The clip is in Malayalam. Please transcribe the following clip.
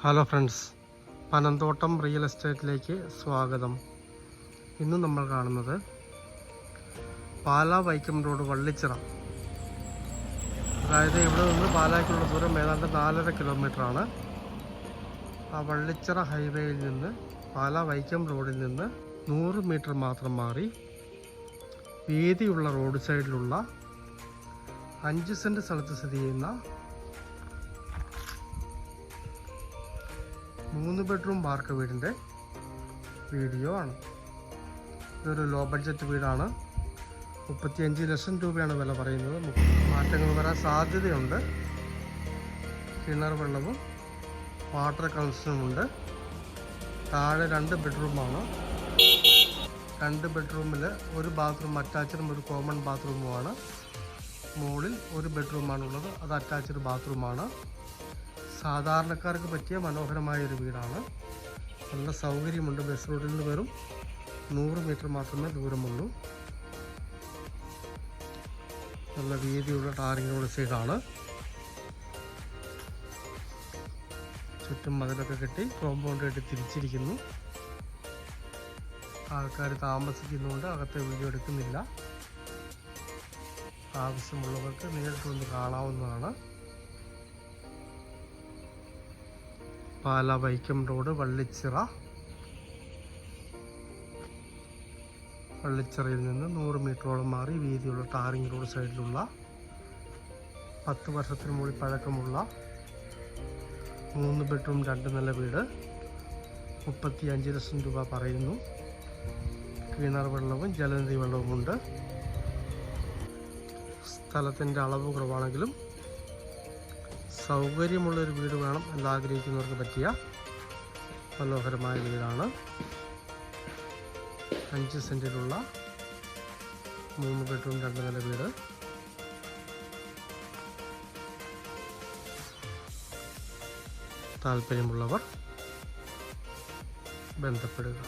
ഹലോ ഫ്രണ്ട്സ്, പനന്തോട്ടം റിയൽ എസ്റ്റേറ്റിലേക്ക് സ്വാഗതം. ഇന്ന് നമ്മൾ കാണുന്നത് പാലാ വൈക്കം റോഡ് വള്ളിച്ചിറ. അതായത് ഇവിടെ നിന്ന് പാലായ്ക്കുള്ള ദൂരം ഏതാണ്ട് 4.5 കിലോമീറ്ററാണ്. ആ വള്ളിച്ചിറ ഹൈവേയിൽ നിന്ന് പാലാ വൈക്കം റോഡിൽ നിന്ന് 100 മീറ്റർ മാത്രം മാറി വീതിയുള്ള റോഡ് സൈഡിലുള്ള 5 സെൻറ്റ് സ്ഥലത്ത് സ്ഥിതി ചെയ്യുന്ന 3 ബെഡ്റൂം വാർക്ക വീടിൻ്റെ വീഡിയോ ആണ്. ഇതൊരു ലോ ബഡ്ജറ്റ് വീടാണ്. 35 ലക്ഷം രൂപയാണ് വില പറയുന്നത്. മാറ്റങ്ങൾ വരാൻ സാധ്യതയുണ്ട്. കിണർ വെള്ളവും വാട്ടർ കണക്ഷനും ഉണ്ട്. താഴെ 2 ബെഡ്റൂമാണ്. 2 ബെഡ്റൂമിൽ ഒരു ബാത്റൂം അറ്റാച്ചഡും ഒരു കോമൺ ബാത്റൂമുമാണ്. മുകളിൽ ഒരു ബെഡ്റൂമാണുള്ളത്, അത് അറ്റാച്ച്ഡ് ബാത്റൂമാണ്. സാധാരണക്കാർക്ക് പറ്റിയ മനോഹരമായൊരു വീടാണ്. നല്ല സൗകര്യമുണ്ട്. ബസ് റോഡിൽ നിന്ന് വെറും 100 മീറ്റർ മാത്രമേ ദൂരമുള്ളൂ. നല്ല വീതിയുള്ള ടാറിംഗ് റോഡ് സൈഡാണ്. ചുറ്റും മതിലൊക്കെ കെട്ടി കോമ്പൗണ്ട് കെട്ടി തിരിച്ചിരിക്കുന്നു. ആൾക്കാർ താമസിക്കുന്നുണ്ട്. അകത്തെ വീഡിയോ എടുക്കുന്നില്ല. ആവശ്യമുള്ളവർക്ക് നേരിട്ട് വന്ന് കാണാവുന്നതാണ്. പാലാ വൈക്കം റോഡ് വള്ളിച്ചിറയിൽ നിന്ന് 100 മീറ്ററോളം മാറി വീതിയുള്ള ടാറിംഗ് റോഡ് സൈഡിലുള്ള 10 വർഷത്തിന് മുകളിൽ പഴക്കമുള്ള 3 ബെഡ്റൂം 2 നില വീട്. 35 ലക്ഷം രൂപ പറയുന്നു. കിണർ വെള്ളവും ജലനിധി വെള്ളവുമുണ്ട്. സ്ഥലത്തിൻ്റെ അളവ് കുറവാണെങ്കിലും സൗകര്യമുള്ളൊരു വീട് വേണം എന്നാഗ്രഹിക്കുന്നവർക്ക് പറ്റിയ മനോഹരമായ വീടാണ്. 5 സെൻറ്റിലുള്ള 3 ബെഡ്റൂം 2 നില വീട്. താല്പര്യമുള്ളവർ ബന്ധപ്പെടുക.